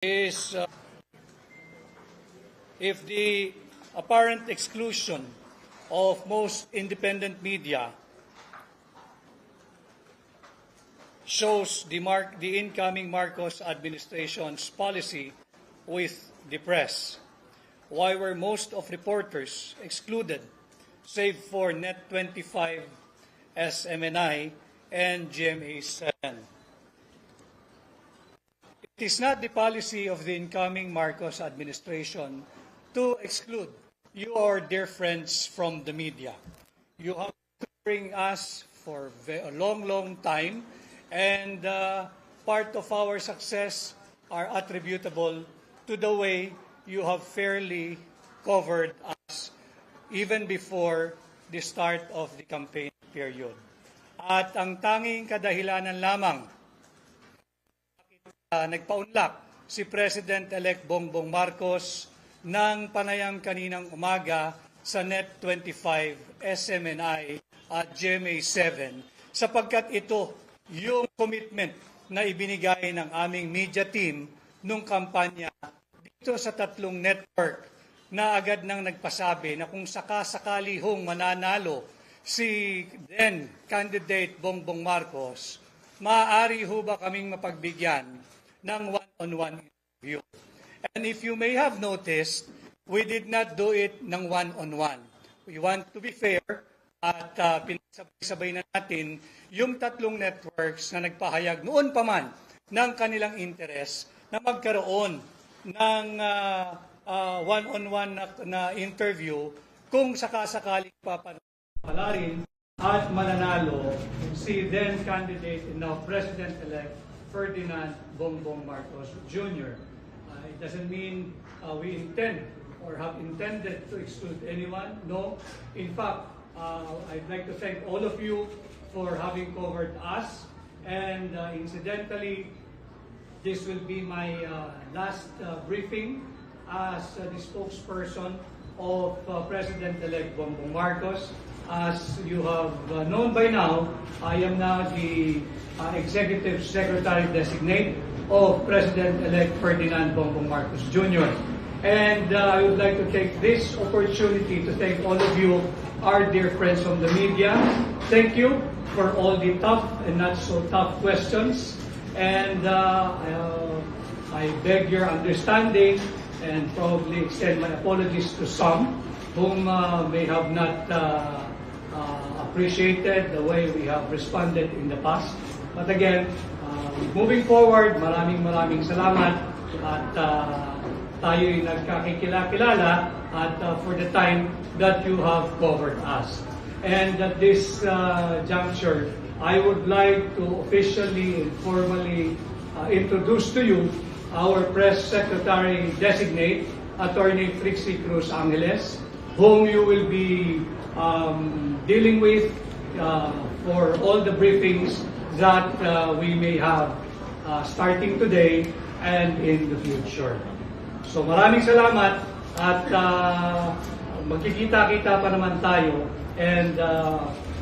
is if the apparent exclusion of most independent media shows the incoming Marcos administration's policy with the press. Why were most of reporters excluded, save for Net 25, SMNI, and GMA 7? It is not the policy of the incoming Marcos administration to exclude you, our dear friends, from the media. You have been covering us for a long, long time, and part of our success are attributable to the way you have fairly covered us even before the start of the campaign period. At ang tanging kadahilanan lamang nagpaunlak si President-elect Bongbong Marcos ng panayam kaninang umaga sa Net 25, SMNI at GMA 7 sapagkat ito yung commitment na ibinigay ng aming media team nung kampanya dito sa tatlong network na agad nang nagpasabi na kung sakasakali hong mananalo si then candidate Bongbong Marcos, maaari ho ba kaming mapagbigyan ng one-on-one interview? And if you may have noticed, we did not do it ng one-on-one. We want to be fair at pinasabay-sabay na natin yung tatlong networks na nagpahayag noon pa man ng kanilang interest na magkaroon ng one-on-one na interview kung sakasakaling papalarin at mananalo si then candidate and now President-elect Ferdinand Bongbong Marcos Jr. It doesn't mean we intend or have intended to exclude anyone. No. In fact, I'd like to thank all of you for having covered us. And incidentally, this will be my last briefing as the spokesperson of President-elect Bongbong Marcos. As you have known by now, I am now the Executive Secretary Designate of President-elect Ferdinand Bongbong Marcos Jr. And I would like to take this opportunity to thank all of you, our dear friends from the media. Thank you for all the tough and not so tough questions. And I beg your understanding and probably extend my apologies to some whom may have not appreciated the way we have responded in the past. But again, moving forward, maraming salamat at tayo'y nagkakikilala at for the time that you have covered us. And at this juncture, I would like to officially and formally introduce to you our Press Secretary Designate, Attorney Trixie Cruz-Angeles, whom you will be dealing with for all the briefings that we may have starting today and in the future. So maraming salamat at magkikita-kita pa naman tayo, and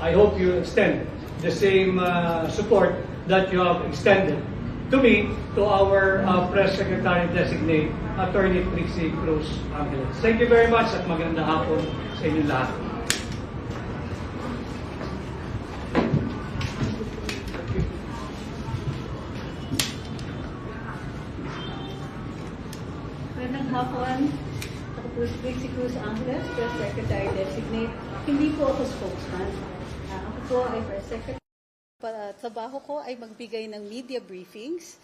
I hope you extend the same support that you have extended to me, to our Press Secretary Designate, Attorney Trixie Cruz-Angeles. Thank you very much at magandang hapon sa inyo lahat. Magandang hapon. Ako po si Trixie Cruz-Angeles, Press Secretary Designate. Hindi po ako spokesman. Ako po ay Press Secretary. Trabaho ko ay magbigay ng media briefings.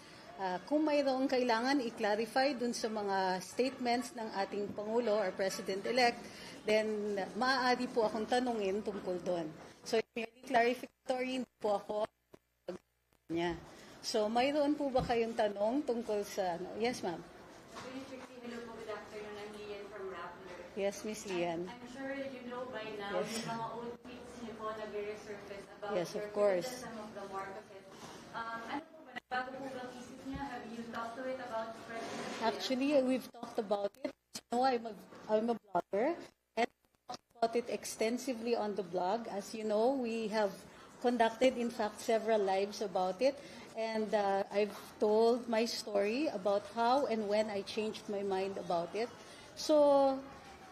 Kung mayroong kailangan i-clarify dun sa mga statements ng ating Pangulo or President-elect, then maaari po akong tanungin tungkol doon. So, merely clarificatory, hindi po ako niya. So, mayroon po ba kayong tanong tungkol sa... Yes, ma'am. Hello po, good afternoon. I'm Lian from Rappler. Yes, Miss Lian. I'm sure you know by now, Yes. yung mga old tweets niyo po na resurface about Yes, of your course. criticism of the Marcoses. Ano po ba, bago po bang isip niya? Have you talked to it about the president? Actually, we've talked about it. You know, I'm a blogger, and we talked about it extensively on the blog. As you know, we have conducted, in fact, several lives about it. And I've told my story about how and when I changed my mind about it. So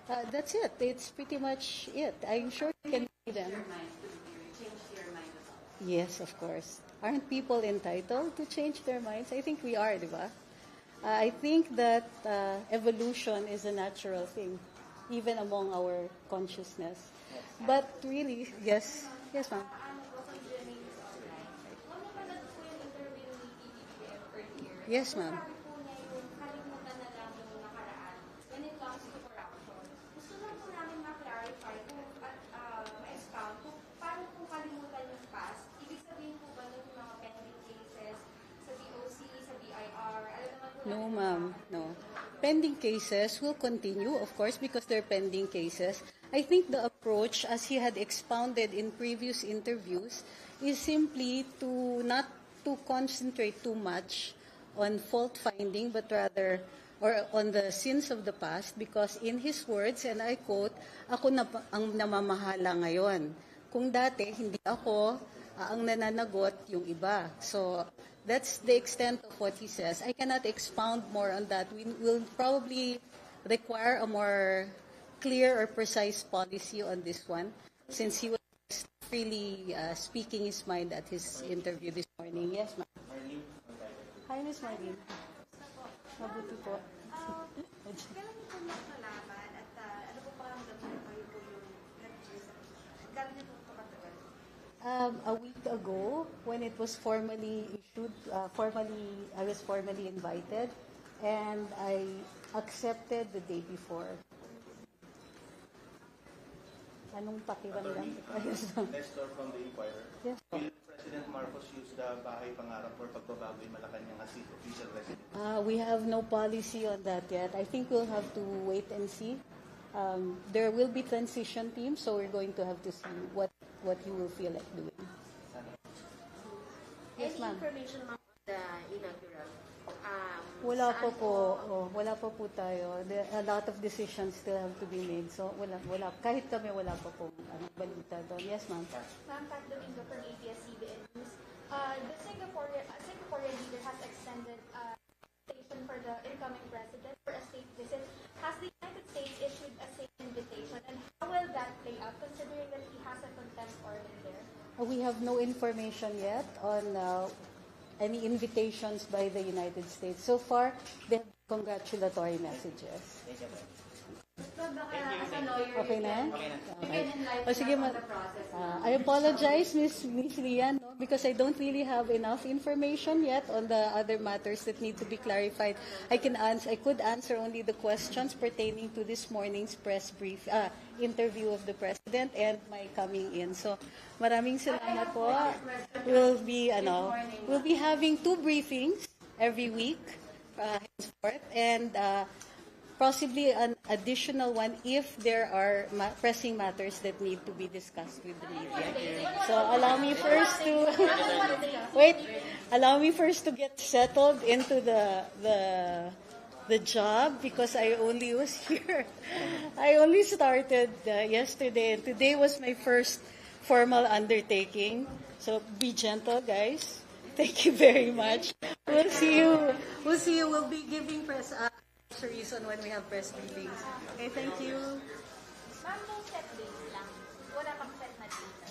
that's it. It's pretty much it. I'm sure you can see them. Yes, of course. Aren't people entitled to change their minds? I think we are, di ba? I think that evolution is a natural thing, even among our consciousness. But really, yes, yes, ma'am. Yes, ma'am. When it comes to corruption, gusto lang po namin ma-clarify kung ma-expound kung paano po kalimutan yung past. Ibig sabihin po ba ng mga pending cases sa DOC, sa BIR, alam naman po No, ma'am. No. Pending cases will continue, of course, because they're pending cases. I think the approach, as he had expounded in previous interviews, is simply to not to concentrate too much on fault finding, but rather or on the sins of the past, because in his words, and I quote, ako na ang namamahala ngayon. Kung dati, hindi ako ang nananagot, yung iba. So, that's the extent of what he says. I cannot expound more on that. We will probably require a more clear or precise policy on this one, since he was freely speaking his mind at his interview this morning. Yes, ma'am. Hi, Miss Marlene. Mabuti po. kailan niyo po nakalaman at ano po pakiramdam niyo kayo po yung gano'n niyo po ito katagal? A week ago, when it was formally issued, I was formally invited, and I accepted the day before. Anong pakiramdam? Nestor from the Inquirer. Yes. Will President Marcos use the Bahay Pangarap for pagbabagoy Malacanang as his official residence? We have no policy on that yet. I think we'll have to wait and see. There will be transition teams, so we're going to have to see what you will feel like doing. Yes, ma'am. Information about the inaugural? Wala pa po. Wala pa po tayo. A lot of decisions still have to be made. So, wala. Kahit kami, wala pa po balita doon. Yes, ma'am. Ma'am Pat Domingo from ABS-CBN News. The Singaporean leader has extended invitation for the incoming president for a state visit. Has the United States issued a same invitation, and how will that play out, considering that he has a contempt order there? We have no information yet on any invitations by the United States. So far, they have congratulatory messages. So baka as a lawyer, Okay na? you can enlighten O, sige, us on ma- the process. I apologize, Miss Lian, no, because I don't really have enough information yet on the other matters that need to be clarified. I could answer only the questions pertaining to this morning's interview of the President and my coming in. So, maraming salamat po. We'll be having 2 briefings every week henceforth, and possibly an additional one if there are pressing matters that need to be discussed with the media. So allow me first to get settled into the job, because I only was here. I only started yesterday, and today was my first formal undertaking. So be gentle, guys. Thank you very much. We'll see you. We'll be giving press on when we have press briefings. Okay, thank you. Ma'am, no set dates lang. Wala pang set na date.